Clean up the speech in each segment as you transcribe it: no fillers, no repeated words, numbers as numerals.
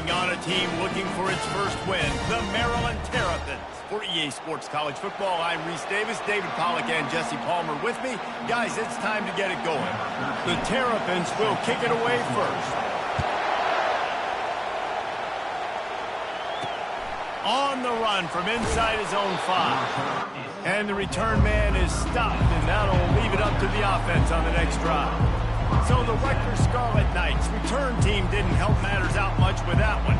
taking on a team looking for its first win, the Maryland Terrapins. For EA Sports College Football, I'm Reese Davis, David Pollack, and Jesse Palmer with me. Guys, it's time to get it going. The Terrapins will kick it away first. On the run from inside his own 5. And the return man is stopped, and that'll leave it up to the offense on the next drive. So the Rutgers Scarlet Knights return team didn't help matters out much with that one.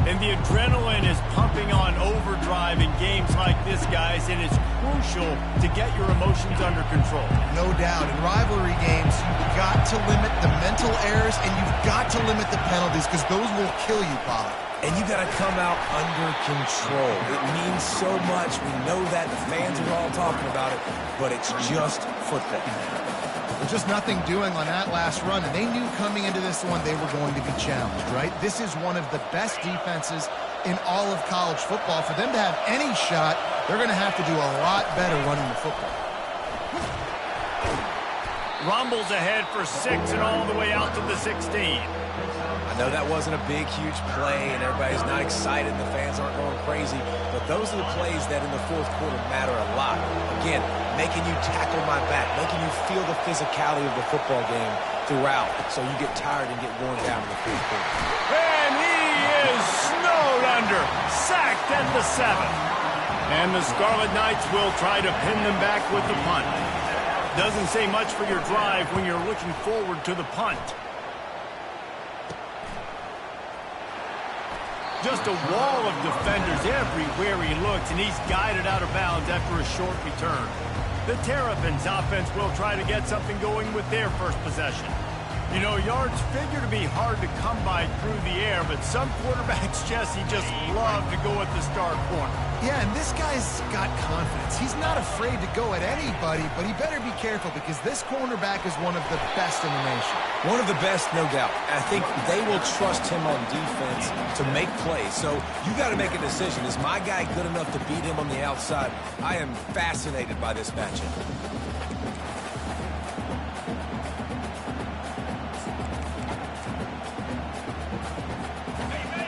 And the adrenaline is pumping on overdrive in games like this, guys, and it's crucial to get your emotions under control. No doubt. In rivalry games, you've got to limit the mental errors, and you've got to limit the penalties, because those will kill you, Pollack. And you got to come out under control. It means so much. We know that. The fans are all talking about it, but it's just football. There's just nothing doing on that last run, and they knew coming into this one they were going to be challenged, right? This is one of the best defenses in all of college football. For them to have any shot, they're going to have to do a lot better running the football. Rumbles ahead for 6 and all the way out to the 16. I know that wasn't a big, huge play, and everybody's not excited, and the fans aren't going crazy, but those are the plays that in the fourth quarter matter a lot. Again, making you tackle my back, making you feel the physicality of the football game throughout, so you get tired and get worn down in the fourth quarter. And he is snowed under, sacked at the 7. And the Scarlet Knights will try to pin them back with the punt. Doesn't say much for your drive when you're looking forward to the punt. Just a wall of defenders everywhere he looks, and he's guided out of bounds after a short return. The Terrapins offense will try to get something going with their first possession. You know, yards figure to be hard to come by through the air, but some quarterbacks, Jesse, just love to go at the star corner. Yeah, and this guy's got confidence. He's not afraid to go at anybody, but he better be careful because this cornerback is one of the best in the nation. One of the best, no doubt. I think they will trust him on defense to make plays. So you got to make a decision. Is my guy good enough to beat him on the outside? I am fascinated by this matchup.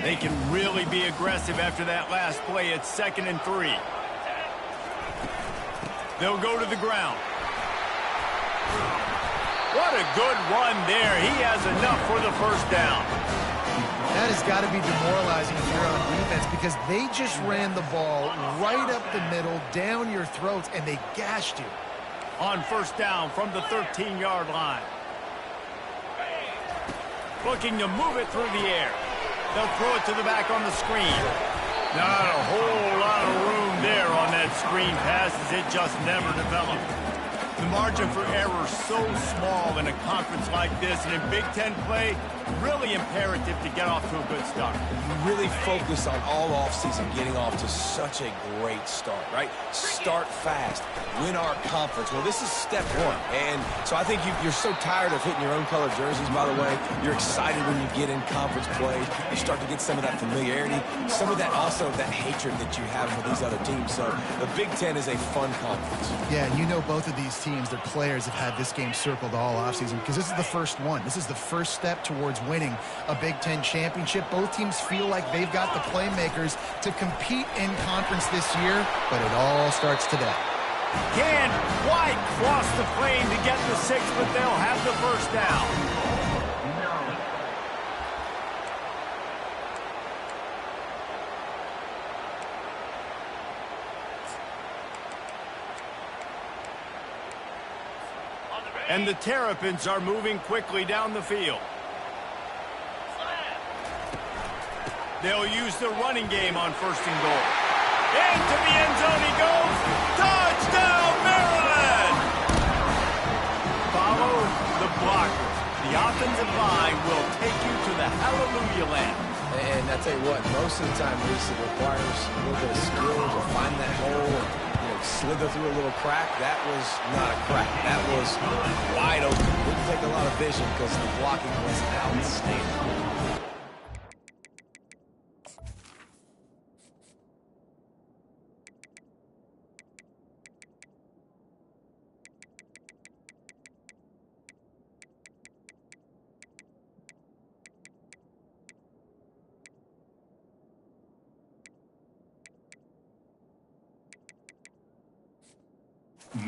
They can really be aggressive after that last play. It's 2nd and 3. They'll go to the ground. What a good run there. He has enough for the first down. That has got to be demoralizing if you're on defense because they just ran the ball right up the middle, down your throats, and they gashed you. On first down from the 13-yard line. Looking to move it through the air. They'll throw it to the back on the screen. Not a whole lot of room there on that screen pass as it just never developed. The margin for error so small in a conference like this, and in Big Ten play, really imperative to get off to a good start. You really focus on all offseason getting off to such a great start, right? Start fast, win our conference. Well, this is step 1, and so I think you're so tired of hitting your own color jerseys, by the way. You're excited when you get in conference play. You start to get some of that familiarity, some of that also that hatred that you have for these other teams. So the Big Ten is a fun conference. Yeah, you know both of these teams, their players have had this game circled all offseason because this is the first one. This is the first step towards winning a Big Ten championship. Both teams feel like they've got the playmakers to compete in conference this year, but it all starts today. Can't quite cross the plane to get the 6, but they'll have the first down. And the Terrapins are moving quickly down the field. They'll use the running game on 1st and goal. Into the end zone he goes. Touchdown, Maryland! Follow the blocker. The offensive line will take you to the hallelujah land. And I tell you what, most of the time, Reese, it requires a little bit of skill to find that hole and slither through a little crack. That was not a crack. That was wide open. Didn't take a lot of vision because the blocking was outstanding.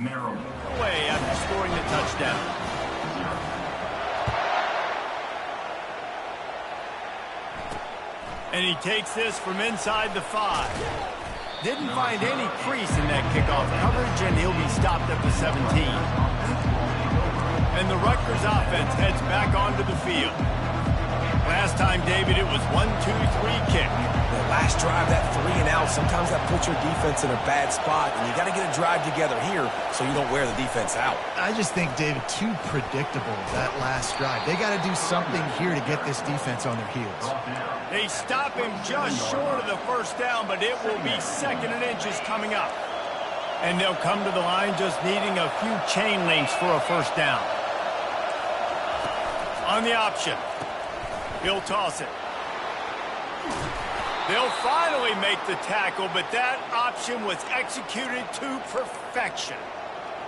Away after scoring the touchdown. And he takes this from inside the 5. Didn't find any crease in that kickoff coverage, and he'll be stopped at the 17. And the Rutgers offense heads back onto the field. Last time, David, it was 1-2-3 kick. The last drive, that 3 and out, sometimes that puts your defense in a bad spot, and you got to get a drive together here so you don't wear the defense out. I just think, David, too predictable, that last drive. They got to do something here to get this defense on their heels. They stop him just short of the first down, but it will be 2nd and inches coming up. And they'll come to the line just needing a few chain links for a first down. On the option, he'll toss it. They'll finally make the tackle, but that option was executed to perfection.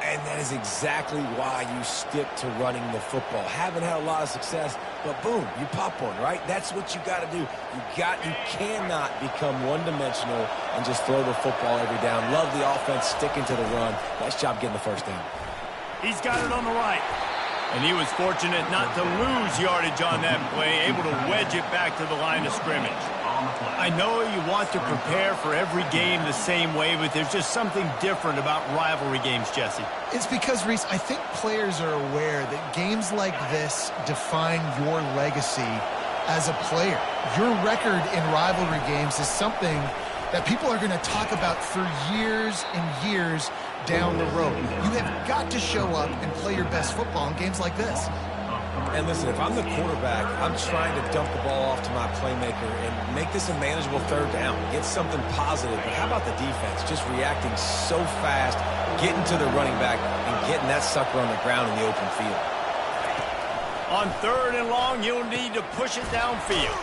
And that is exactly why you stick to running the football. Haven't had a lot of success, but boom, you pop one, right? That's what you got to do. You cannot become one-dimensional and just throw the football every down. Love the offense sticking to the run. Nice job getting the first down. He's got it on the right. And he was fortunate not to lose yardage on that play, able to wedge it back to the line of scrimmage. I know you want to prepare for every game the same way, but there's just something different about rivalry games, Jesse. It's because, Reese, I think players are aware that games like this define your legacy as a player. Your record in rivalry games is something that people are going to talk about for years and years down the road. You have got to show up and play your best football in games like this. And listen, if I'm the quarterback, I'm trying to dump the ball off to my playmaker and make this a manageable 3rd down. Get something positive. But how about the defense? Just reacting so fast, getting to the running back, and getting that sucker on the ground in the open field. On 3rd and long, you'll need to push it downfield.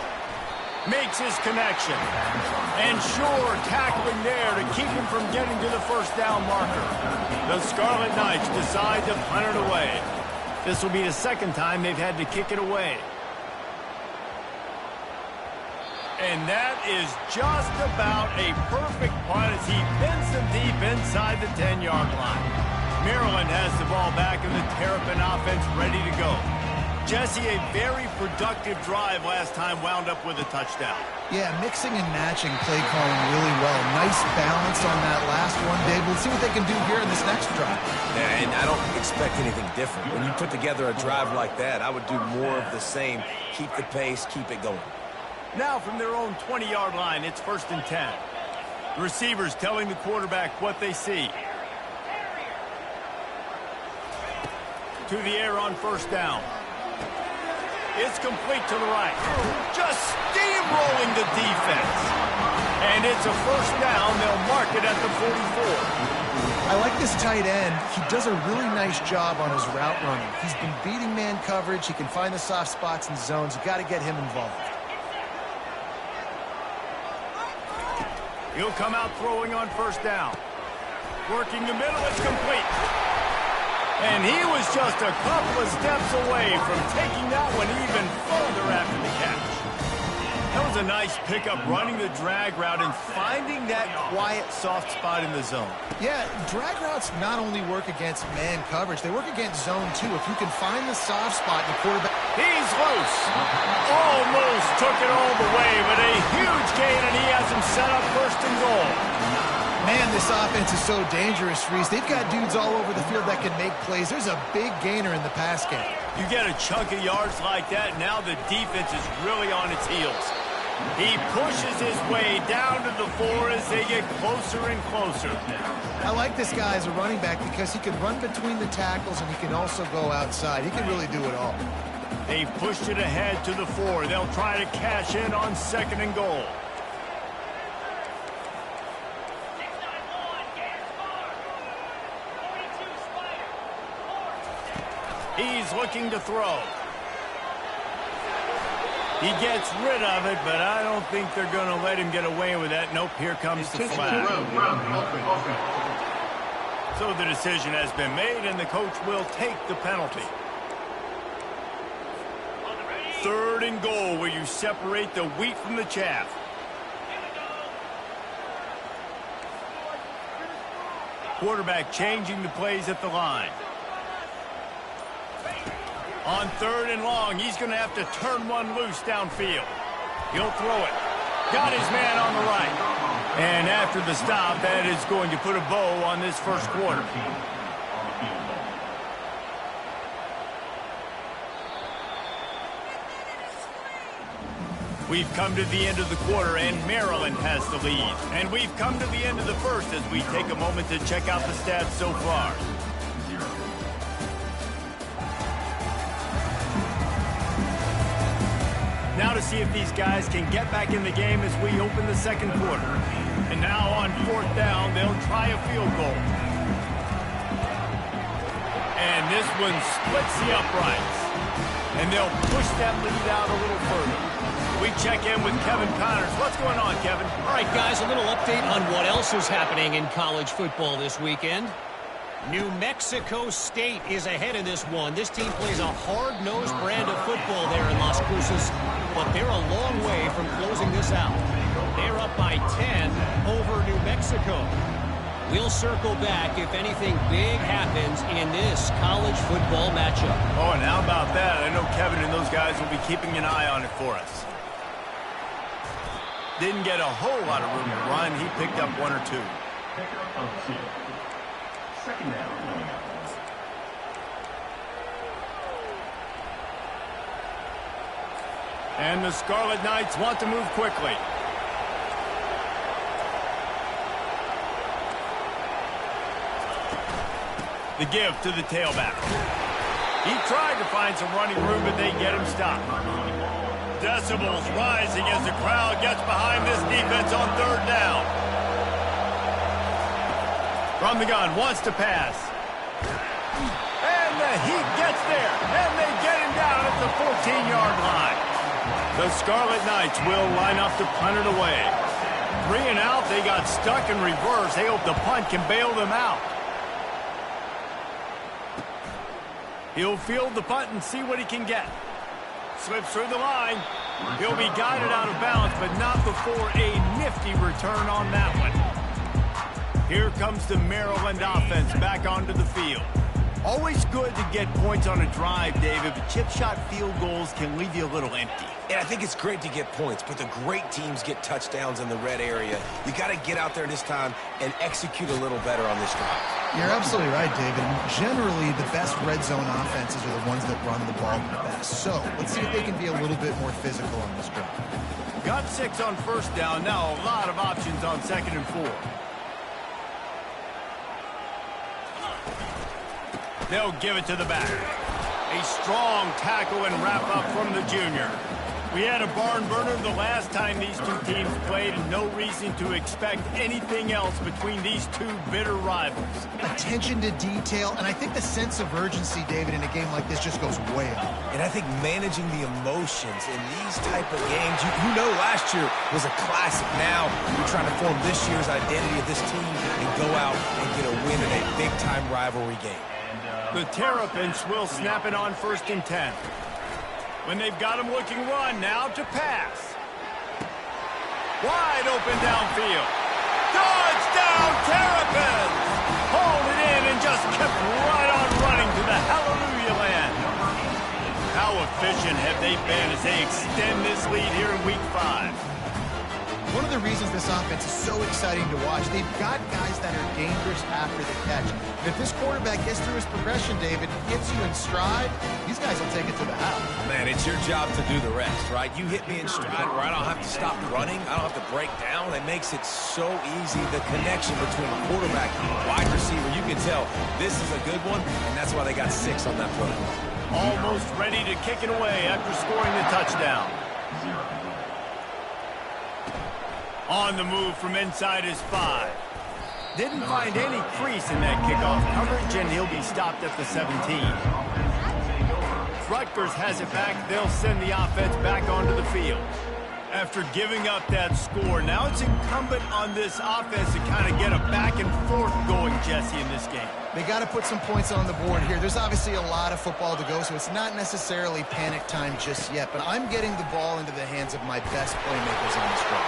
Makes his connection. And sure, tackling there to keep him from getting to the first down marker. The Scarlet Knights decide to punt it away. This will be the 2nd time they've had to kick it away. And that is just about a perfect punt as he pins them deep inside the 10-yard line. Maryland has the ball back and the Terrapin offense ready to go. Jesse, a very productive drive last time wound up with a touchdown. Yeah, mixing and matching play calling really well. Nice balance on that last one, Dave. We'll see what they can do here in this next drive. Yeah, and I don't expect anything different. When you put together a drive like that, I would do more of the same. Keep the pace, keep it going. Now from their own 20-yard line, it's 1st and 10. The receivers telling the quarterback what they see. To the air on first down. It's complete to the right. Just steamrolling the defense. And it's a first down. They'll mark it at the 44. I like this tight end. He does a really nice job on his route running. He's been beating man coverage. He can find the soft spots and zones. You got to get him involved. He'll come out throwing on first down. Working the middle. It's complete. And he was just a couple of steps away from taking that one even further after the catch. That was a nice pickup, running the drag route and finding that quiet, soft spot in the zone. Yeah, drag routes not only work against man coverage, they work against zone too. If you can find the soft spot in the quarterback. He's loose. Almost took it all the way, but a huge gain, and he has him set up 1st and goal. Man, this offense is so dangerous, Reese. They've got dudes all over the field that can make plays. There's a big gainer in the pass game. You get a chunk of yards like that, now the defense is really on its heels. He pushes his way down to the 4 as they get closer and closer. I like this guy as a running back because he can run between the tackles and he can also go outside. He can really do it all. They've pushed it ahead to the 4. They'll try to cash in on 2nd and goal. He's looking to throw. He gets rid of it, but I don't think they're going to let him get away with that. Nope, here comes the flag. So the decision has been made, and the coach will take the penalty. 3rd and goal, where you separate the wheat from the chaff. quarterback changing the plays at the line. On 3rd and long, he's going to have to turn one loose downfield. He'll throw it. Got his man on the right. And after the stop, that is going to put a bow on this first quarter. We've come to the end of the quarter, and Maryland has the lead. And we've come to the end of the first as we take a moment to check out the stats so far. Now to see if these guys can get back in the game as we open the second quarter. And now on 4th down, they'll try a field goal. And this one splits the uprights. And they'll push that lead out a little further. We check in with Kevin Connors. What's going on, Kevin? All right, guys, a little update on what else is happening in college football this weekend. New Mexico State is ahead in this one. This team plays a hard-nosed brand of football there in Las Cruces, but they're a long way from closing this out. They're up by 10 over New Mexico. We'll circle back if anything big happens in this college football matchup. Oh, and how about that? I know Kevin and those guys will be keeping an eye on it for us. Didn't get a whole lot of room to run. He picked up 1 or 2. Second down. And the Scarlet Knights want to move quickly. The give to the tailback. He tried to find some running room, but they get him stopped. Decibels rising as the crowd gets behind this defense on 3rd down. From the gun, wants to pass. And the Heat gets there, and they get him down at the 14-yard line. The Scarlet Knights will line up to punt it away. 3 and out, they got stuck in reverse. They hope the punt can bail them out. He'll field the punt and see what he can get. Slips through the line. He'll be guided out of bounds, but not before a nifty return on that one. Here comes the Maryland offense back onto the field. Always good to get points on a drive, David, but chip shot field goals can leave you a little empty. And I think it's great to get points, but the great teams get touchdowns in the red area. You got to get out there this time and execute a little better on this drive. You're absolutely right, David. Generally, the best red zone offenses are the ones that run the ball the best. So let's see if they can be a little bit more physical on this drive. Got 6 on 1st down. Now a lot of options on 2nd and 4. They'll give it to the back. A strong tackle and wrap up from the junior. We had a barn burner the last time these two teams played, and no reason to expect anything else between these two bitter rivals. Attention to detail, and I think the sense of urgency, David, in a game like this just goes way up. And I think managing the emotions in these type of games, you know last year was a classic. Now you're trying to form this year's identity of this team and go out and get a win in a big-time rivalry game. The Terrapins will snap it on 1st and 10. When they've got him looking run, now to pass. Wide open downfield. Touchdown, Terrapins! Hauled it in and just kept right on running to the hallelujah land. How efficient have they been as they extend this lead here in Week 5? One of the reasons this offense is so exciting to watch, they've got guys that are dangerous after the catch. And if this quarterback gets through his progression, David, gets you in stride, these guys will take it to the house. Man, it's your job to do the rest, right? You hit me in stride where I don't have to stop running. I don't have to break down. It makes it so easy. The connection between quarterback and wide receiver, you can tell this is a good one, and that's why they got 6 on that play. Almost ready to kick it away after scoring the touchdown. On the move from inside his 5. Didn't find any crease in that kickoff coverage, and he'll be stopped at the 17. Rutgers has it back. They'll send the offense back onto the field. After giving up that score, now it's incumbent on this offense to kind of get a back and forth going, Jesse, in this game. They got to put some points on the board here. There's obviously a lot of football to go, so it's not necessarily panic time just yet, but I'm getting the ball into the hands of my best playmakers on this drive.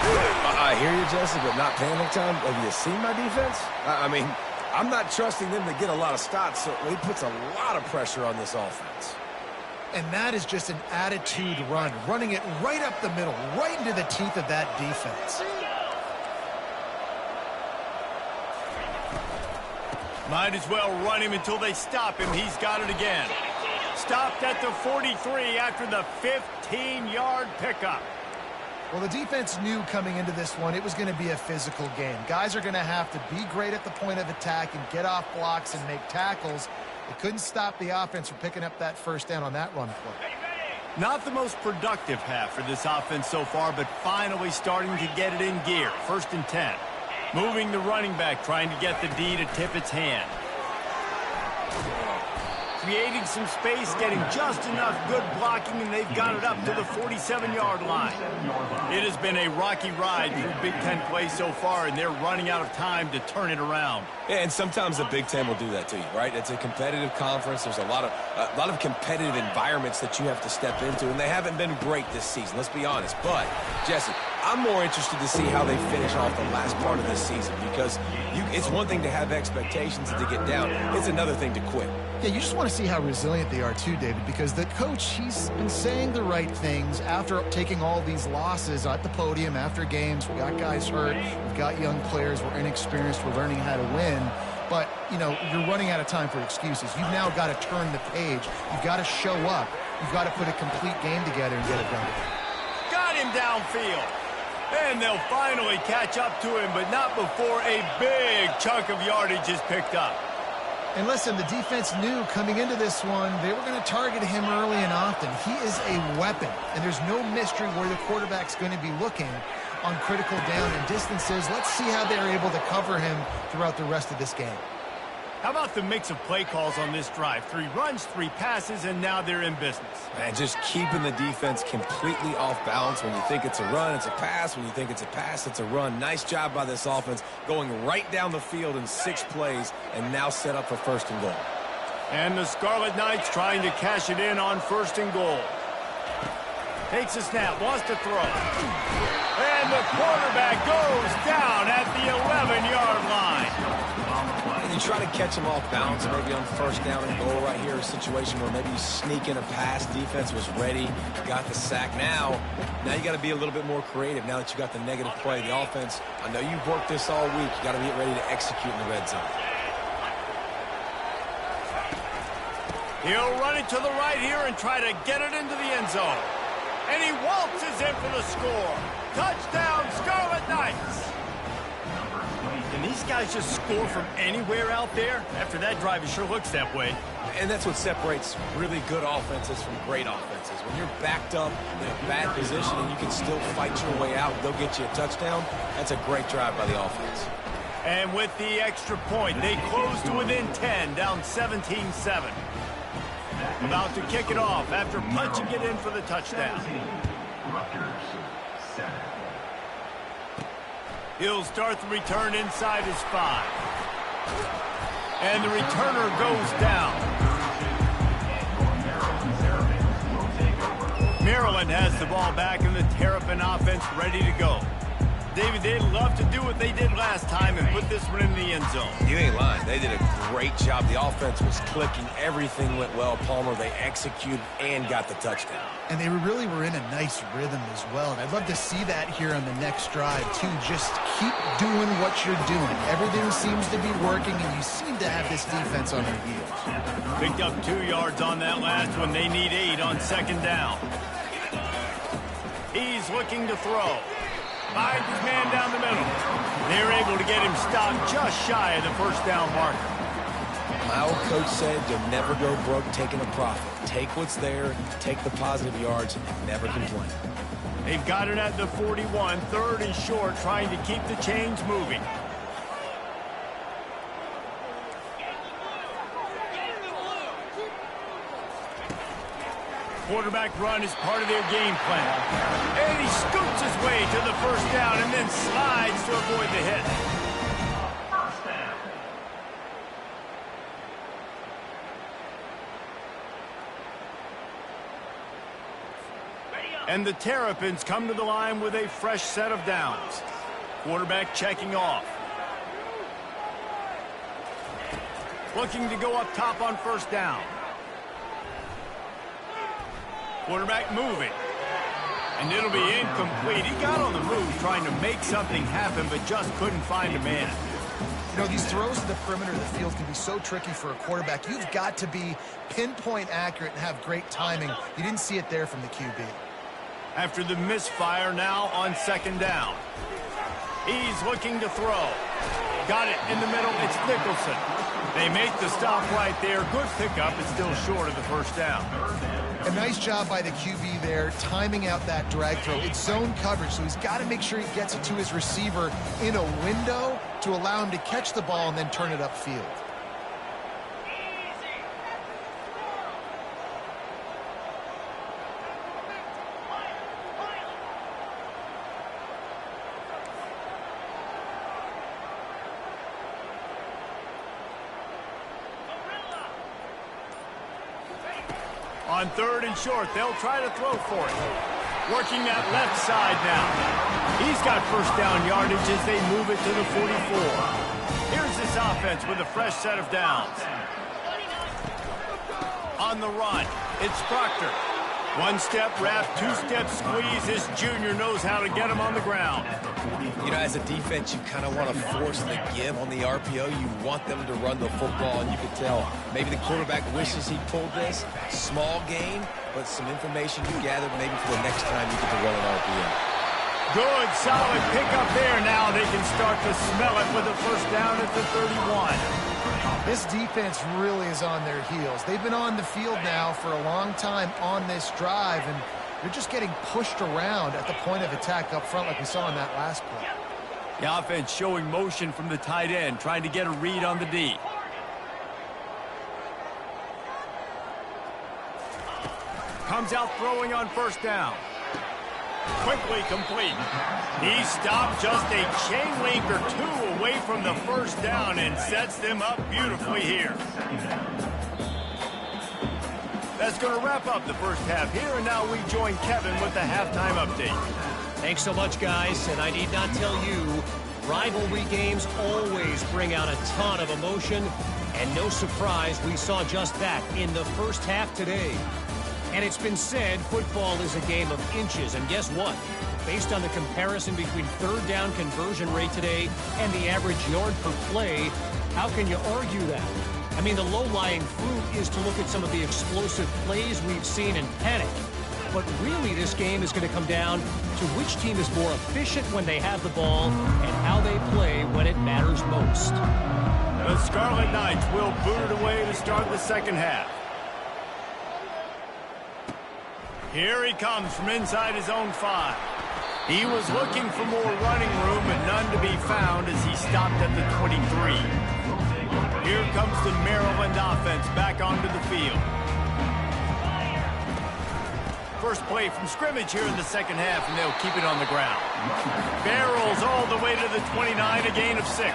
I hear you, Jesse, but not panic time. Have you seen my defense? I mean, I'm not trusting them to get a lot of stops, so he puts a lot of pressure on this offense. And that is just an attitude run, running it right up the middle, right into the teeth of that defense. Might as well run him until they stop him. He's got it again. Stopped at the 43 after the 15-yard pickup. Well, the defense knew coming into this one it was going to be a physical game. Guys are going to have to be great at the point of attack and get off blocks and make tackles. They couldn't stop the offense from picking up that first down on that run play. Not the most productive half for this offense so far, but finally starting to get it in gear. 1st and 10. Moving the running back, trying to get the D to tip its hand. Creating some space, getting just enough good blocking, and they've got it up to the 47-yard line. It has been a rocky ride through Big Ten play so far, and they're running out of time to turn it around. Yeah, and sometimes the Big Ten will do that to you, right? It's a competitive conference. There's a lot of competitive environments that you have to step into, and they haven't been great this season, let's be honest. But, Jesse, I'm more interested to see how they finish off the last part of this season, because it's one thing to have expectations and to get down. It's another thing to quit. Yeah, you just want to see how resilient they are too, David, because the coach, he's been saying the right things after taking all these losses at the podium after games. We got guys hurt. We've got young players. We're inexperienced. We're learning how to win. But, you know, you're running out of time for excuses. You've now got to turn the page. You've got to show up. You've got to put a complete game together and get it done. Got him downfield. And they'll finally catch up to him, but not before a big chunk of yardage is picked up. And listen, the defense knew coming into this one, they were going to target him early and often. He is a weapon, and there's no mystery where the quarterback's going to be looking on critical down and distances. Let's see how they're able to cover him throughout the rest of this game. How about the mix of play calls on this drive? 3 runs, 3 passes, and now they're in business. And just keeping the defense completely off balance. When you think it's a run, it's a pass. When you think it's a pass, it's a run. Nice job by this offense going right down the field in 6 plays and now set up for 1st and goal. And the Scarlet Knights trying to cash it in on 1st and goal. Takes a snap, wants to throw. And the quarterback goes down at the 11-yard line. And you try to catch him off balance, maybe on 1st down and goal right here, a situation where maybe you sneak in a pass. Defense was ready, got the sack. Now you got to be a little bit more creative now that you got the negative play. The offense, I know you've worked this all week. You got to get ready to execute in the red zone. He'll run it to the right here and try to get it into the end zone. And he waltzes in for the score. Touchdown, Scarlet Knights. Can these guys just score from anywhere out there? After that drive, it sure looks that way. And that's what separates really good offenses from great offenses. When you're backed up in a bad position and you can still fight your way out and go get you a touchdown, that's a great drive by the offense. And with the extra point, they close to within 10, down 17-7. About to kick it off after punching it in for the touchdown. He'll start the return inside his 5. And the returner goes down. Maryland has the ball back and the Terrapin offense ready to go. David, they'd love to do what they did last time and put this one in the end zone. You ain't lying. They did a great job. The offense was clicking. Everything went well. Palmer, they executed and got the touchdown. And they really were in a nice rhythm as well. And I'd love to see that here on the next drive, too. Just keep doing what you're doing. Everything seems to be working, and you seem to have this defense on their heels. Picked up 2 yards on that last one. They need 8 on 2nd down. He's looking to throw. Finds his man down the middle. They're able to get him stopped just shy of the 1st down marker. My old coach said you'll never go broke taking a profit. Take what's there, take the positive yards, and never complain. They've got it at the 41, 3rd and short, trying to keep the chains moving. Quarterback run is part of their game plan. And he scoots his way to the 1st down and then slides to avoid the hit. And the Terrapins come to the line with a fresh set of downs. Quarterback checking off. Looking to go up top on first down. Quarterback moving. And it'll be incomplete. He got on the move trying to make something happen, but just couldn't find a man. You know, these throws to the perimeter of the field can be so tricky for a quarterback. You've got to be pinpoint accurate and have great timing. You didn't see it there from the QB. After the misfire, now on second down. He's looking to throw. Got it in the middle. It's Nicholson. They make the stop right there. Good pickup. It's still short of the first down. A nice job by the QB there, timing out that drag throw. It's zone coverage, so he's got to make sure he gets it to his receiver in a window to allow him to catch the ball and then turn it upfield. On third and short, they'll try to throw for it. Working that left side now. He's got first down yardage as they move it to the 44. Here's this offense with a fresh set of downs. On the run, it's Proctor. One step wrap, two step squeeze. This junior knows how to get him on the ground. You know, as a defense, you kind of want to force the give on the RPO. You want them to run the football, and you can tell maybe the quarterback wishes he pulled this. Small gain, but some information you gathered maybe for the next time you get to run an RPO. Good, solid pickup there. Now they can start to smell it with a first down at the 31. This defense really is on their heels. They've been on the field now for a long time on this drive, and they're just getting pushed around at the point of attack up front like we saw in that last play. The offense showing motion from the tight end, trying to get a read on the D. Comes out throwing on first down. Quickly complete. He stopped just a chain link or two away from the first down and sets them up beautifully here. That's going to wrap up the first half here, and now we join Kevin with the halftime update. Thanks so much, guys, and I need not tell you, rivalry games always bring out a ton of emotion, and no surprise we saw just that in the first half today. And it's been said football is a game of inches, and guess what? Based on the comparison between third down conversion rate today and the average yard per play, how can you argue that? I mean, the low-lying fruit is to look at some of the explosive plays we've seen and panic. But really, this game is going to come down to which team is more efficient when they have the ball and how they play when it matters most. The Scarlet Knights will boot it away to start the second half. Here he comes from inside his own 5. He was looking for more running room, but none to be found as he stopped at the 23. Here comes the Maryland offense back onto the field. First play from scrimmage here in the second half, and they'll keep it on the ground. Barrels all the way to the 29, a gain of 6.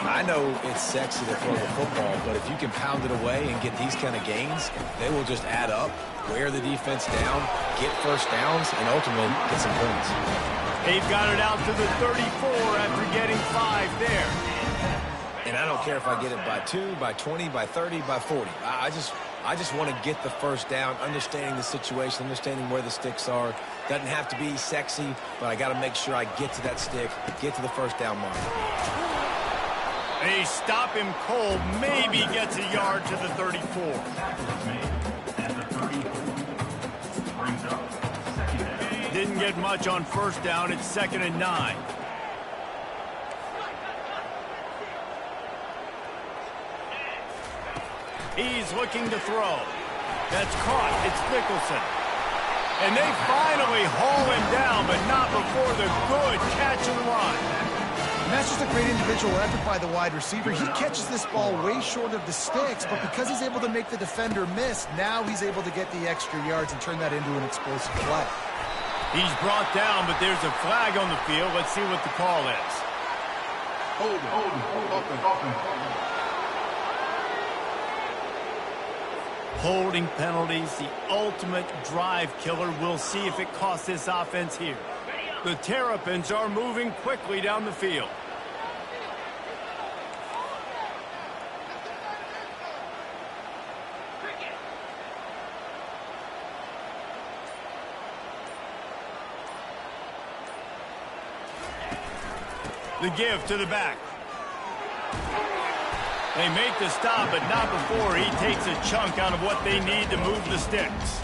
I know it's sexy to throw the football, but if you can pound it away and get these kind of gains, they will just add up, wear the defense down, get first downs, and ultimately get some points. They've got it out to the 34 after getting 5 there. And I don't care if I get it by 2, by 20, by 30, by 40. I just want to get the first down, understanding the situation, understanding where the sticks are. Doesn't have to be sexy, but I got to make sure I get to that stick, get to the first down mark. They stop him cold, maybe gets a yard to the 34. Didn't get much on first down. It's 2nd and 9. He's looking to throw. That's caught. It's Nicholson. And they finally haul him down, but not before the good catch and run. And that's just a great individual effort by the wide receiver. He catches this ball way short of the sticks, but because he's able to make the defender miss, now he's able to get the extra yards and turn that into an explosive play. He's brought down, but there's a flag on the field. Let's see what the call is. Holding penalties, the ultimate drive killer. We'll see if it costs this offense here. The Terrapins are moving quickly down the field. The give to the back. They make the stop, but not before he takes a chunk out of what they need to move the sticks.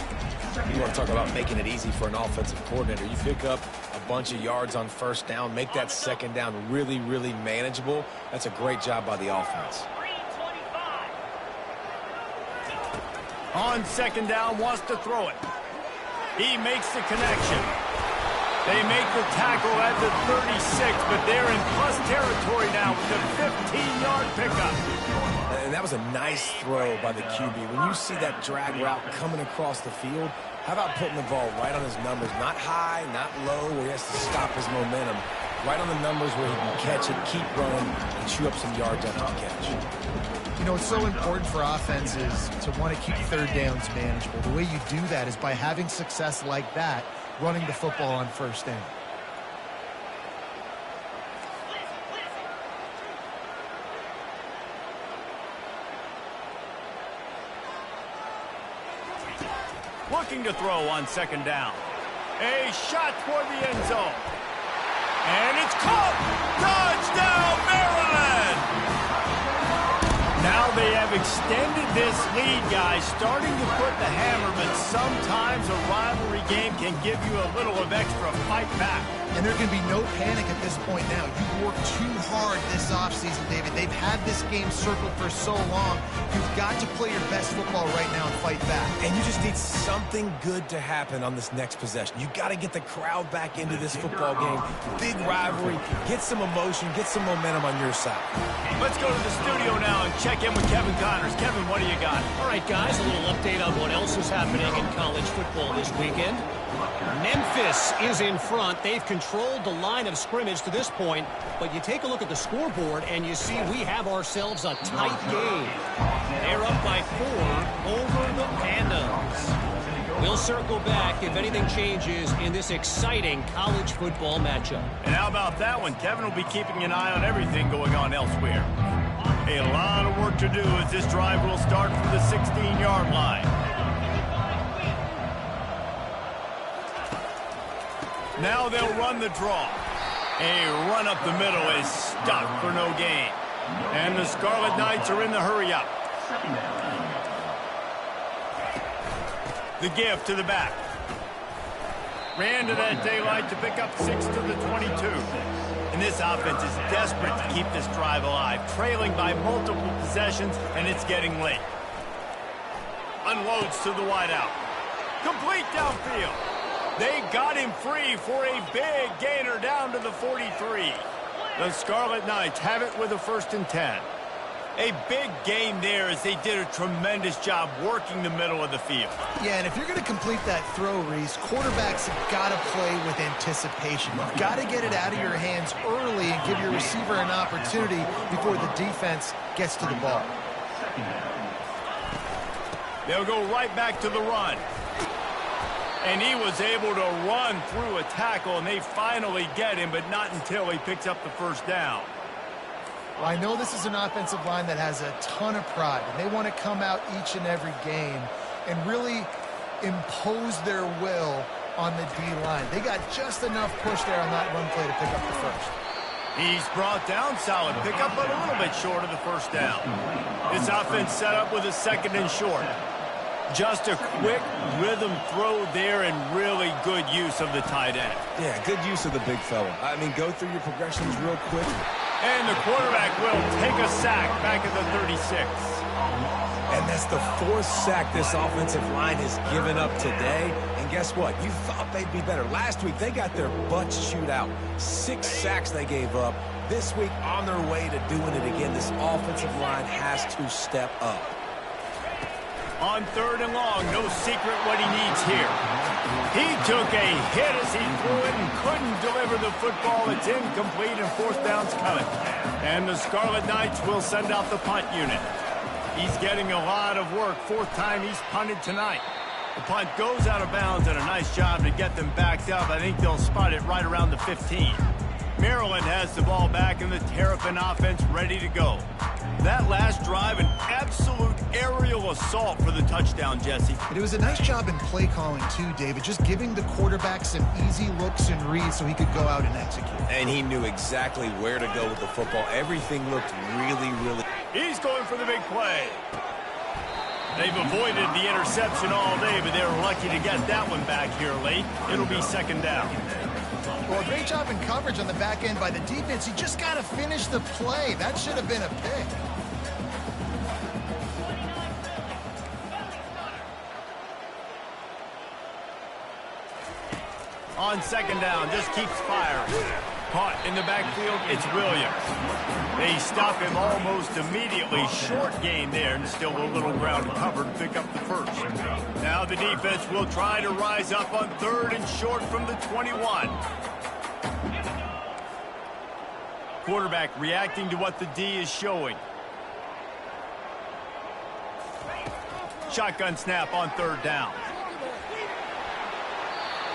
You want to talk about making it easy for an offensive coordinator. You pick up a bunch of yards on first down, make that second down really, really manageable. That's a great job by the offense. On second down, wants to throw it. He makes the connection. They make the tackle at the 36, but they're in plus territory now with the 15-yard pickup. And that was a nice throw by the QB. When you see that drag route coming across the field, how about putting the ball right on his numbers? Not high, not low, where he has to stop his momentum. Right on the numbers where he can catch it, keep running, and chew up some yards after the catch. You know, it's so important for offenses to want to keep third downs manageable. The way you do that is by having success like that, running the football on first down. Looking to throw on second down. A shot toward the end zone. And it's caught! Touchdown, Maryland! Now they have extended this lead, guys, starting to put the hammer, but sometimes a rivalry game can give you a little of extra fight back. And there can be no panic at this point now. You've worked too hard this offseason, David. They've had this game circled for so long. You've got to play your best football right now and fight back. And you just need something good to happen on this next possession. You got to get the crowd back into this football game. Big rivalry. Get some emotion. Get some momentum on your side. Let's go to the studio now and check in with Kevin Connors. Kevin, what do you got? All right, guys, a little update on what else is happening in college football this weekend. Memphis is in front. They've controlled the line of scrimmage to this point, but you take a look at the scoreboard and you see we have ourselves a tight game. They're up by 4 over the Pandas. We'll circle back if anything changes in this exciting college football matchup. And how about that one? Kevin will be keeping an eye on everything going on elsewhere. A lot of work to do as this drive will start from the 16-yard line. Now they'll run the draw. A run up the middle is stuck for no gain. And the Scarlet Knights are in the hurry-up. The give to the back. Ran to that daylight to pick up 6 to the 22. And this offense is desperate to keep this drive alive, trailing by multiple possessions, and it's getting late. Unloads to the wideout. Complete downfield. They got him free for a big gainer down to the 43. The Scarlet Knights have it with a 1st and 10. A big gain there as they did a tremendous job working the middle of the field. Yeah, and if you're going to complete that throw, Reese, quarterbacks have got to play with anticipation. You've got to get it out of your hands early and give your receiver an opportunity before the defense gets to the ball. They'll go right back to the run. And he was able to run through a tackle, and they finally get him, but not until he picks up the 1st down. Well, I know this is an offensive line that has a ton of pride, and they want to come out each and every game and really impose their will on the D-line. They got just enough push there on that run play to pick up the 1st. He's brought down solid pickup, but a little bit short of the 1st down. This offense set up with a 2nd and short. Just a quick rhythm throw there and really good use of the tight end. Yeah, good use of the big fella. I mean, go through your progressions real quick. And the quarterback will take a sack back at the 36. And that's the 4th sack this offensive line has given up today. And guess what? You thought they'd be better. Last week, they got their butts chewed out. 6 sacks they gave up. This week, on their way to doing it again, this offensive line has to step up. On 3rd and long, no secret what he needs here. He took a hit as he threw it and couldn't deliver the football. It's incomplete and 4th down's coming. And the Scarlet Knights will send out the punt unit. He's getting a lot of work. 4th time he's punted tonight. The punt goes out of bounds, and a nice job to get them backed up. I think they'll spot it right around the 15. Maryland has the ball back, and the Terrapin offense ready to go. That last drive, an absolute aerial assault for the touchdown, Jesse. But it was a nice job in play calling too, David, just giving the quarterback some easy looks and reads so he could go out and execute. And he knew exactly where to go with the football. Everything looked really, really... He's going for the big play. They've avoided the interception all day, but they were lucky to get that one back here late. It'll be second down. Well, a great job in coverage on the back end by the defense. He just got to finish the play. That should have been a pick. On second down, just keeps firing. Caught in the backfield, it's Williams. They stop him almost immediately. Short gain there, and still a little ground covered to pick up the first. Now the defense will try to rise up on third and short from the 21. Quarterback reacting to what the D is showing. Shotgun snap on third down.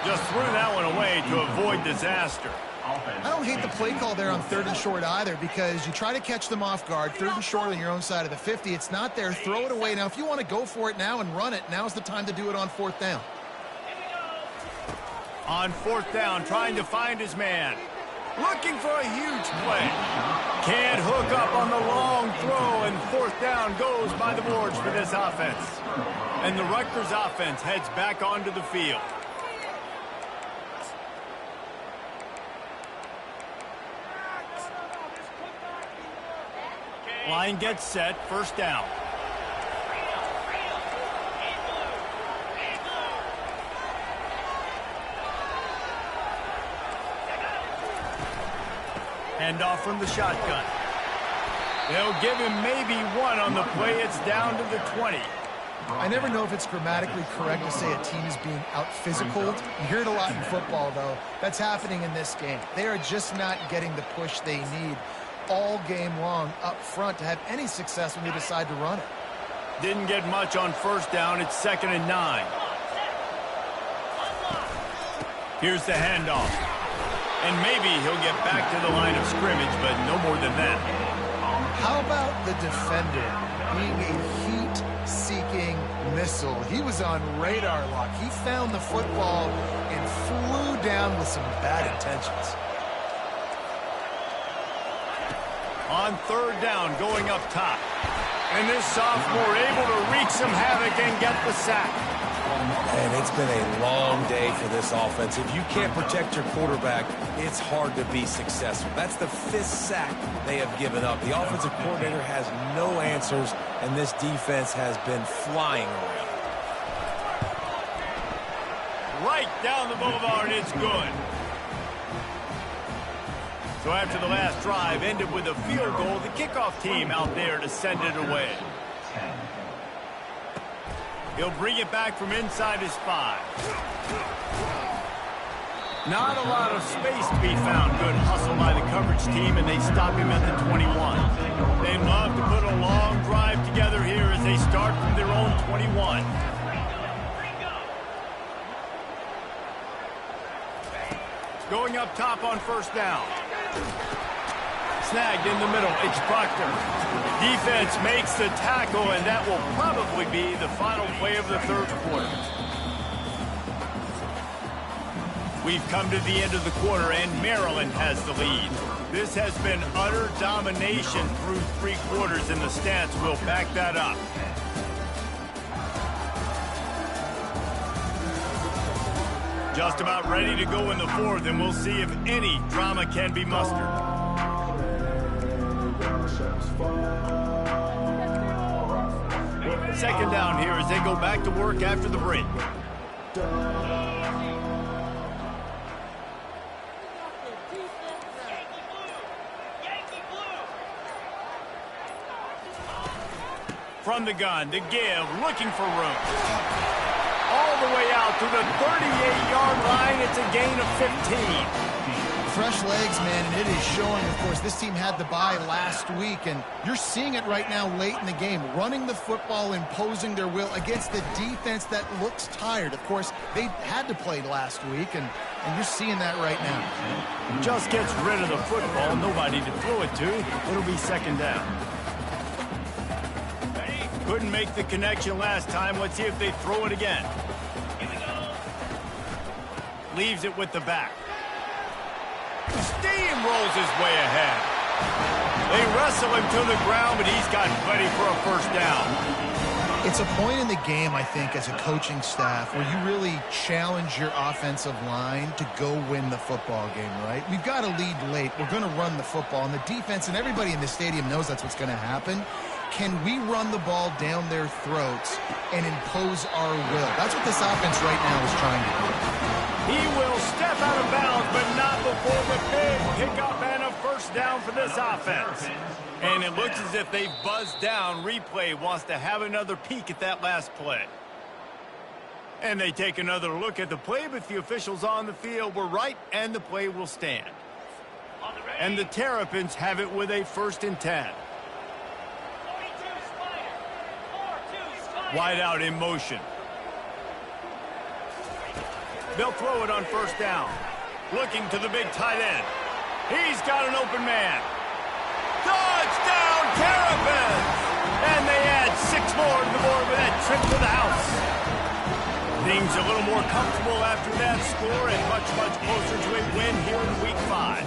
Just threw that one away to avoid disaster. I don't hate the play call there on third and short either, because you try to catch them off guard. Third and short on your own side of the 50. It's not there. Throw it away. Now, if you want to go for it now and run it, now's the time to do it on fourth down. On fourth down, trying to find his man. Looking for a huge play. Can't hook up on the long throw, and fourth down goes by the boards for this offense. And the Rutgers offense heads back onto the field. Line gets set, first down. Handoff from the shotgun. They'll give him maybe one on the play. It's down to the 20. I never know if it's grammatically correct to say a team is being out-physicaled. You hear it a lot in football, though. That's happening in this game. They are just not getting the push they need all game long up front to have any success when they decide to run it. Didn't get much on first down. It's 2nd and 9. Here's the handoff. And maybe he'll get back to the line of scrimmage, but no more than that. How about the defender being a heat-seeking missile? He was on radar lock. He found the football and flew down with some bad intentions. On third down, going up top. And this sophomore able to wreak some havoc and get the sack. And it's been a long day for this offense. If you can't protect your quarterback, it's hard to be successful. That's the 5th sack they have given up. The offensive coordinator has no answers, and this defense has been flying around. Right down the boulevard, it's good. So after the last drive ended with a field goal, the kickoff team out there to send it away. He'll bring it back from inside his 5. Not a lot of space to be found. Good hustle by the coverage team, and they stop him at the 21. They'd love to put a long drive together here as they start from their own 21. Going up top on first down. Snagged in the middle. It's Proctor. Defense makes the tackle, and that will probably be the final play of the third quarter. We've come to the end of the quarter, and Maryland has the lead. This has been utter domination through 3 quarters, and the stats will back that up. Just about ready to go in the fourth, and we'll see if any drama can be mustered. Second down here as they go back to work after the break. From the gun, to give, looking for room. All the way out to the 38-yard line. It's a gain of 15. Fresh legs, man, and it is showing. Of course, this team had the bye last week, and you're seeing it right now late in the game. Running the football, imposing their will against the defense that looks tired. Of course, they had to play last week, and you're seeing that right now. Just gets rid of the football. Nobody to throw it to. It'll be second down. Couldn't make the connection last time. Let's see if they throw it again. Leaves it with the back. Steamrolls his way ahead. They wrestle him to the ground, but he's got plenty for a first down. It's a point in the game, I think, as a coaching staff where you really challenge your offensive line to go win the football game, right? We've got to lead late. We're going to run the football, and the defense and everybody in the stadium knows that's what's going to happen. Can we run the ball down their throats and impose our will? That's what this offense right now is trying to do. He will step out of bounds, but not before the big pickup and a first down for this offense. And it looks as if they've buzzed down. Replay wants to have another peek at that last play. And they take another look at the play, but the officials on the field were right, and the play will stand. And the Terrapins have it with a 1st and 10. Wide out in motion. They'll throw it on 1st down. Looking to the big tight end. He's got an open man. Touchdown, Terrapins! And they add 6 more to the board with that trip to the house. Things a little more comfortable after that score and much, much closer to a win here in Week 5.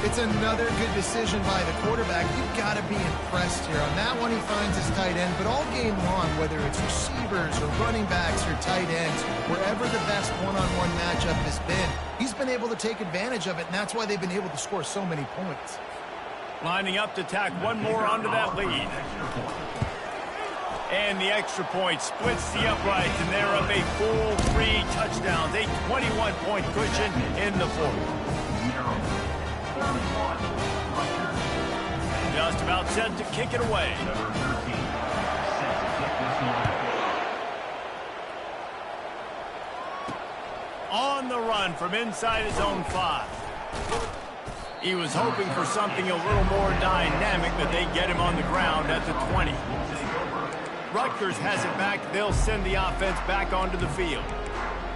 It's another good decision by the quarterback. You've got to be impressed here. On that one, he finds his tight end, but all game long, whether it's receivers or running backs or tight ends, wherever the best one-on-one matchup has been, he's been able to take advantage of it, and that's why they've been able to score so many points. Lining up to tack one more onto that lead. And the extra point splits the uprights, and they're up a full 3 touchdowns, a 21-point cushion in the 4th. Just about set to kick it away. On the run from inside his own 5. He was hoping for something a little more dynamic, but they get him on the ground at the 20. Rutgers has it back. They'll send the offense back onto the field.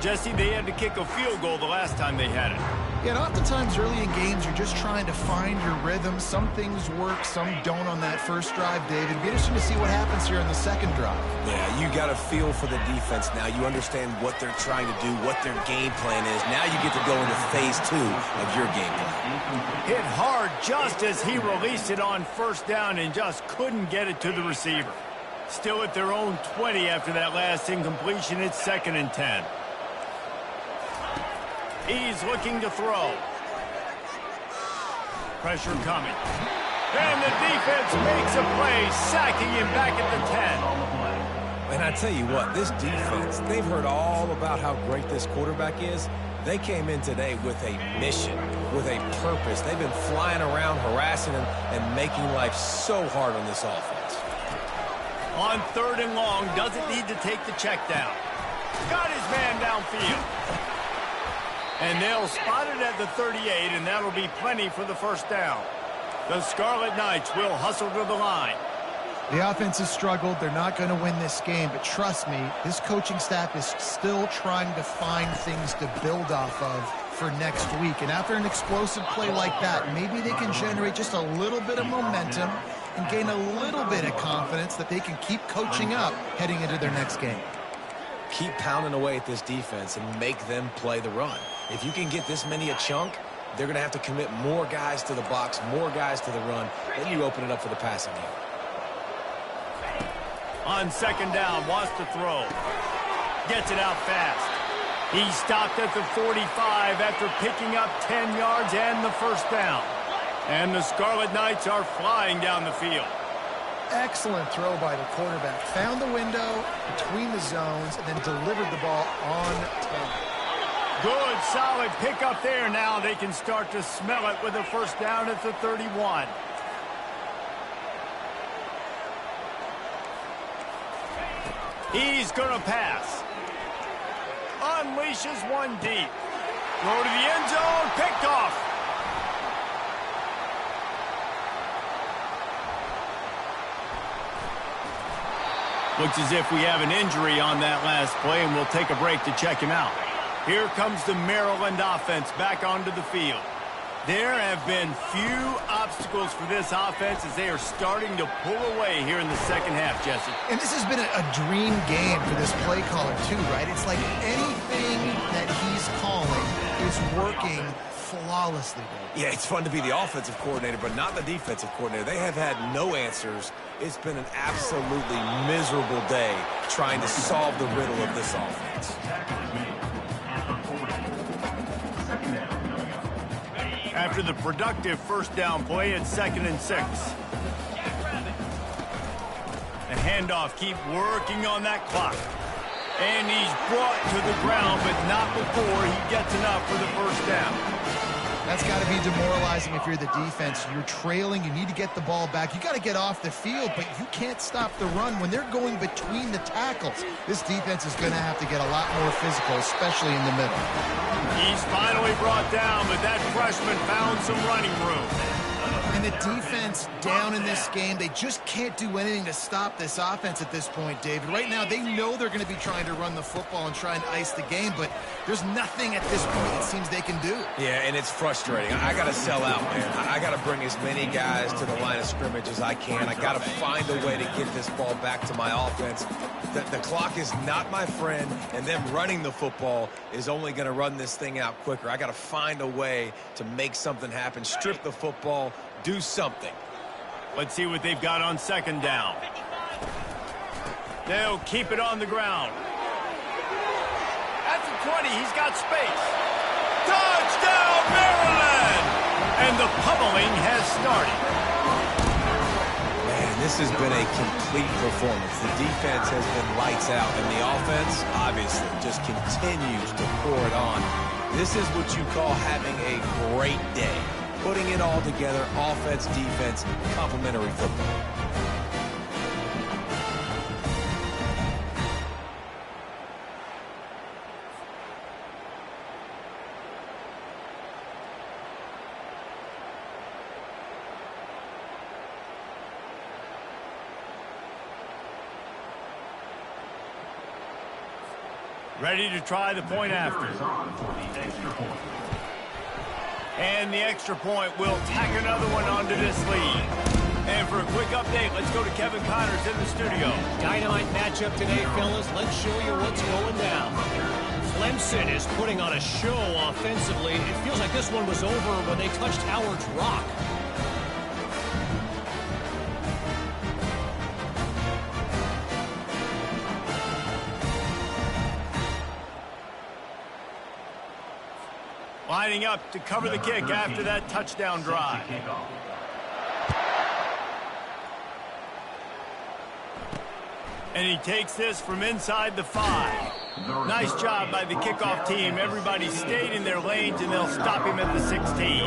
Jesse, they had to kick a field goal the last time they had it. Yeah, and oftentimes early in games, you're just trying to find your rhythm. Some things work, some don't on that first drive, David. It'd be interesting to see what happens here on the second drive. Yeah, you got a feel for the defense now. You understand what they're trying to do, what their game plan is. Now you get to go into phase 2 of your game plan. Hit hard just as he released it on 1st down and just couldn't get it to the receiver. Still at their own 20 after that last incompletion. It's 2nd and 10. He's looking to throw. Pressure coming. And the defense makes a play, sacking him back at the 10. And I tell you what, this defense, they've heard all about how great this quarterback is. They came in today with a mission, with a purpose. They've been flying around, harassing him, and making life so hard on this offense. On 3rd and long, doesn't need to take the check down. Got his man downfield. And they'll spot it at the 38, and that'll be plenty for the 1st down. The Scarlet Knights will hustle to the line. The offense has struggled. They're not going to win this game, but trust me, this coaching staff is still trying to find things to build off of for next week. And after an explosive play like that, maybe they can generate just a little bit of momentum and gain a little bit of confidence that they can keep coaching up heading into their next game. Keep pounding away at this defense and make them play the run. If you can get this many a chunk, they're going to have to commit more guys to the box, more guys to the run. Then you open it up for the passing game. On 2nd down, wants to throw. Gets it out fast. He stopped at the 45 after picking up 10 yards and the 1st down. And the Scarlet Knights are flying down the field. Excellent throw by the quarterback. Found the window between the zones and then delivered the ball on time. Good, solid pickup there. Now they can start to smell it with a 1st down at the 31. He's going to pass. Unleashes one deep. Throw to the end zone. Picked off. Looks as if we have an injury on that last play, and we'll take a break to check him out. Here comes the Maryland offense back onto the field. There have been few obstacles for this offense as they are starting to pull away here in the second half, Jesse. And this has been a dream game for this play caller, too, right? It's like anything that he's calling is working flawlessly, Dave. Yeah, it's fun to be the offensive coordinator, but not the defensive coordinator. They have had no answers. It's been an absolutely miserable day trying to solve the riddle of this offense. After the productive first down play, it's 2nd and 6. The handoff, keep working on that clock. And he's brought to the ground, but not before he gets enough for the first down. That's got to be demoralizing if you're the defense. You're trailing. You need to get the ball back. You got to get off the field, but you can't stop the run. When they're going between the tackles, this defense is going to have to get a lot more physical, especially in the middle. He's finally brought down, but that freshman found some running room. And the defense down in this game, they just can't do anything to stop this offense at this point, David. Right now, they know they're going to be trying to run the football and try and ice the game, but there's nothing at this point it seems they can do. Yeah, and it's frustrating. I got to sell out, man. I got to bring as many guys to the line of scrimmage as I can. I got to find a way to get this ball back to my offense. The clock is not my friend, and them running the football is only going to run this thing out quicker. I got to find a way to make something happen, strip the football, do something. Let's see what they've got on 2nd down. They'll keep it on the ground. At the 20, he's got space. Touchdown, Maryland! And the pummeling has started. Man, this has been a complete performance. The defense has been lights out, and the offense, obviously, just continues to pour it on. This is what you call having a great day. Putting it all together, offense, defense, complementary football. Ready to try the point after. And the extra point will tack another one onto this lead. And for a quick update, let's go to Kevin Connors in the studio. Dynamite matchup today, fellas. Let's show you what's going down. Clemson is putting on a show offensively. It feels like this one was over when they touched Howard's Rock. Lining up to cover the kick after that touchdown drive. And he takes this from inside the 5. Nice job by the kickoff team. Everybody stayed in their lanes, and they'll stop him at the 16.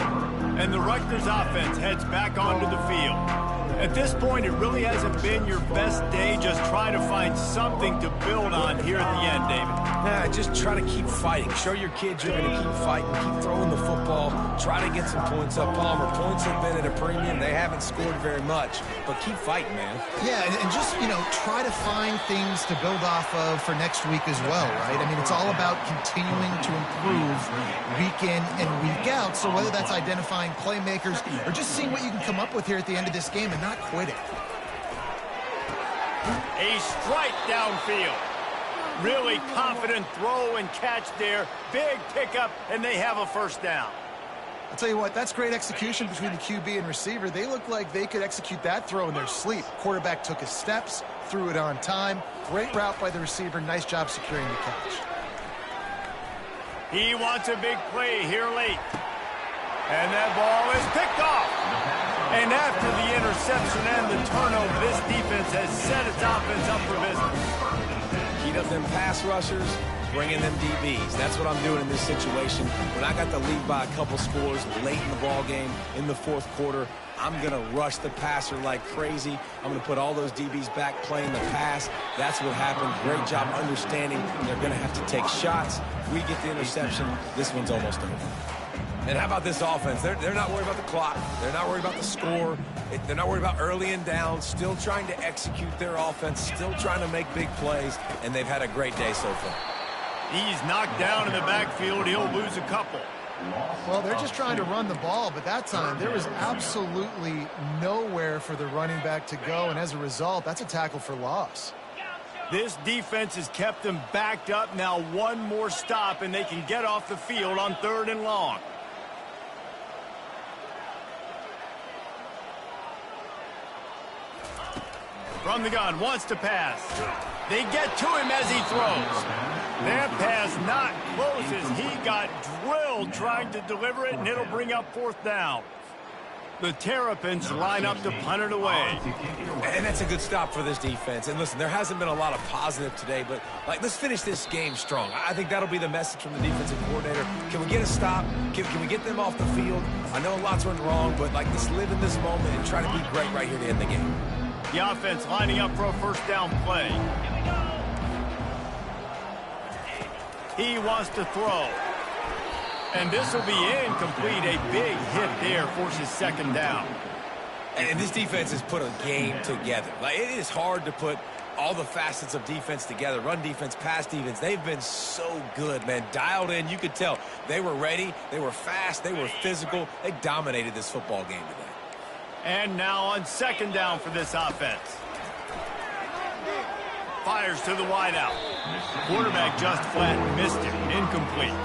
And the Rutgers offense heads back onto the field. At this point, it really hasn't been your best day. Just try to find something to build on here at the end, David. Nah, just try to keep fighting. Show your kids you're going to keep fighting. Keep throwing the football. Try to get some points up. Palmer, points have been at a premium. They haven't scored very much, but keep fighting, man. Yeah, and just, try to find things to build off of for next week as well, right? I mean, it's all about continuing to improve week in and week out. So whether that's identifying playmakers or just seeing what you can come up with here at the end of this game and not quitting. A strike downfield. Really confident throw and catch there. Big pickup, and they have a first down. I'll tell you what, that's great execution between the QB and receiver. They look like they could execute that throw in their sleep. Quarterback took his steps, threw it on time. Great route by the receiver. Nice job securing the catch. He wants a big play here late. And that ball is picked off. And after the interception and the turnover, this defense has set its offense up for business. Heat up them pass rushers, bring in them DBs. That's what I'm doing in this situation. When I got the lead by a couple scores late in the ball game, in the 4th quarter, I'm going to rush the passer like crazy. I'm going to put all those DBs back playing the pass. That's what happened. Great job understanding they're going to have to take shots. We get the interception. This one's almost over. And how about this offense? They're not worried about the clock. They're not worried about the score. They're not worried about early and down. Still trying to execute their offense. Still trying to make big plays. And they've had a great day so far. He's knocked down in the backfield. He'll lose a couple. Well, they're just trying to run the ball, but that time there was absolutely nowhere for the running back to go, and as a result, that's a tackle for loss. This defense has kept them backed up. Now one more stop, and they can get off the field on 3rd and long. From the gun, wants to pass. They get to him as he throws. That pass not close as he got drilled trying to deliver it, and it'll bring up 4th down. The Terrapins line up to punt it away. And that's a good stop for this defense. And listen, there hasn't been a lot of positive today, but let's finish this game strong. I think that'll be the message from the defensive coordinator. Can we get a stop? Can we get them off the field? I know a lot's went wrong, but let's live in this moment and try to be great right here to end the game. The offense lining up for a 1st down play. He wants to throw. And this will be incomplete. A big hit there forces 2nd down. And this defense has put a game together. It is hard to put all the facets of defense together. Run defense, pass defense. They've been so good, man. Dialed in. You could tell they were ready. They were fast. They were physical. They dominated this football game today. And now on 2nd down for this offense. Fires to the wideout. Quarterback just flat missed it. Incomplete.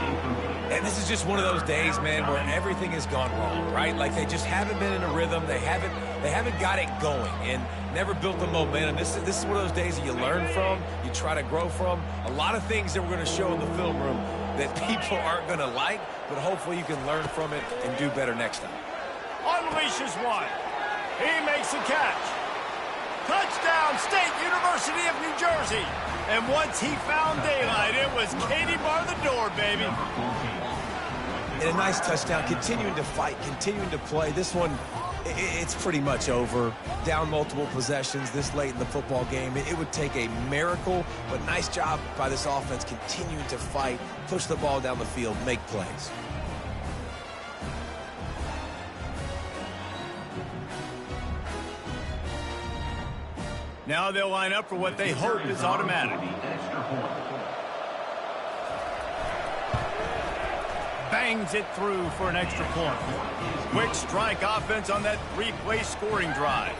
And this is just one of those days, man, where everything has gone wrong, right? They just haven't been in a rhythm. They haven't got it going and never built the momentum. This is one of those days that you learn from, you try to grow from. A lot of things that we're going to show in the film room that people aren't going to like, but hopefully you can learn from it and do better next time. Unleashes one. He makes a catch. Touchdown, State University of New Jersey. And once he found daylight, it was Katie bar the door, baby. And a nice touchdown, continuing to fight, continuing to play. This one, it's pretty much over. Down multiple possessions this late in the football game. It would take a miracle, but nice job by this offense continuing to fight, push the ball down the field, make plays. Now they'll line up for what they hope is automatic. Bangs it through for an extra point. Quick strike offense on that 3-play scoring drive.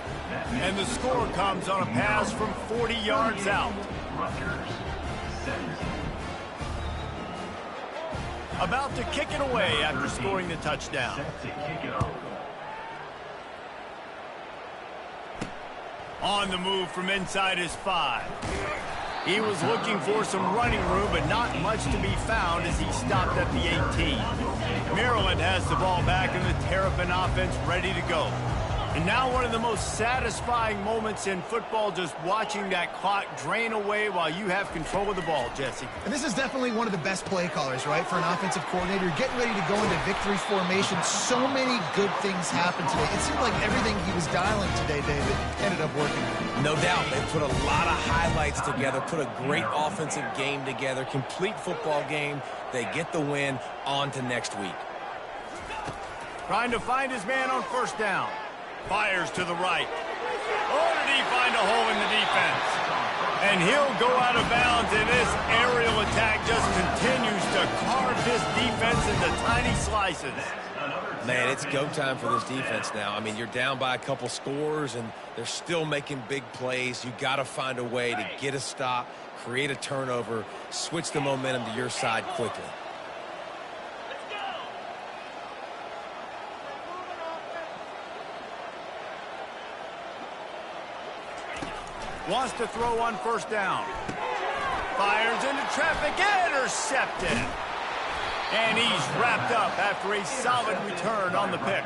And the score comes on a pass from 40 yards out. About to kick it away after scoring the touchdown. On the move from inside his 5. He was looking for some running room, but not much to be found as he stopped at the 18. Maryland has the ball back and the Terrapin offense ready to go. And now one of the most satisfying moments in football, just watching that clock drain away while you have control of the ball, Jesse. And this is definitely one of the best play callers, right, for an offensive coordinator. Getting ready to go into victory formation. So many good things happened today. It seemed like everything he was dialing today, David, ended up working. No doubt. They put a lot of highlights together, put a great offensive game together, complete football game. They get the win. On to next week. Trying to find his man on 1st down. Fires to the right. Oh, did he find a hole in the defense? And he'll go out of bounds, and this aerial attack just continues to carve this defense into tiny slices. Man, it's go time for this defense now. I mean, you're down by a couple scores, and they're still making big plays. You got to find a way to get a stop, create a turnover, switch the momentum to your side quickly. Wants to throw on 1st down. Fires into traffic, intercepted. And he's wrapped up after a solid return on the pick.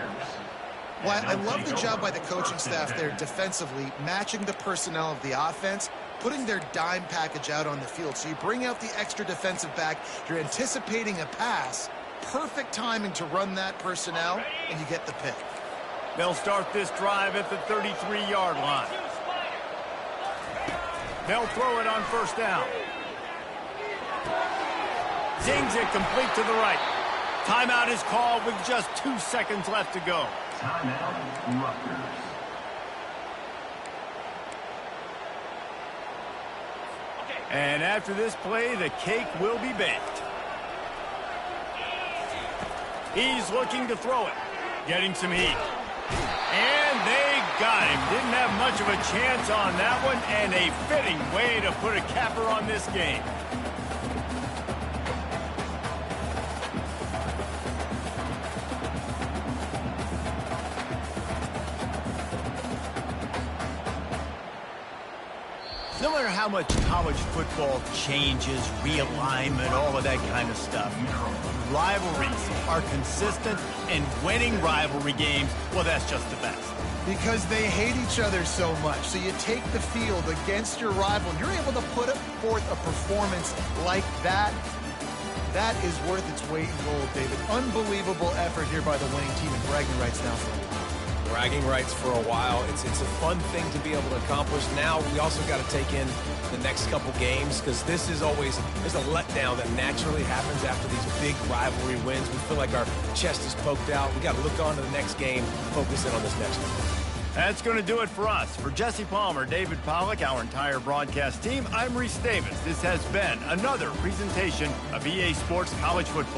Well, I love the job by the coaching staff there defensively, matching the personnel of the offense, putting their dime package out on the field. So you bring out the extra defensive back, you're anticipating a pass, perfect timing to run that personnel, and you get the pick. They'll start this drive at the 33-yard line. They'll throw it on 1st down. Zings it complete to the right. Timeout is called with just 2 seconds left to go. Timeout, Rutgers. And after this play, the cake will be baked. He's looking to throw it. Getting some heat. And they got him. Didn't have much of a chance on that one, and a fitting way to put a capper on this game. No matter how much college football changes, realignment, all of that kind of stuff, rivalries are consistent, and winning rivalry games, well, that's just the best. Because they hate each other so much. So you take the field against your rival, and you're able to put forth a performance like that. That is worth its weight in gold, David. Unbelievable effort here by the winning team, and bragging rights now for a while. Bragging rights for a while. It's a fun thing to be able to accomplish. Now we also got to take in the next couple games, because this is always, there's a letdown that naturally happens after these big rivalry wins. We feel like our chest is poked out. We got to look on to the next game, focus in on this next one. That's going to do it for us. For Jesse Palmer, David Pollack, our entire broadcast team, I'm Reese Davis. This has been another presentation of EA Sports College Football.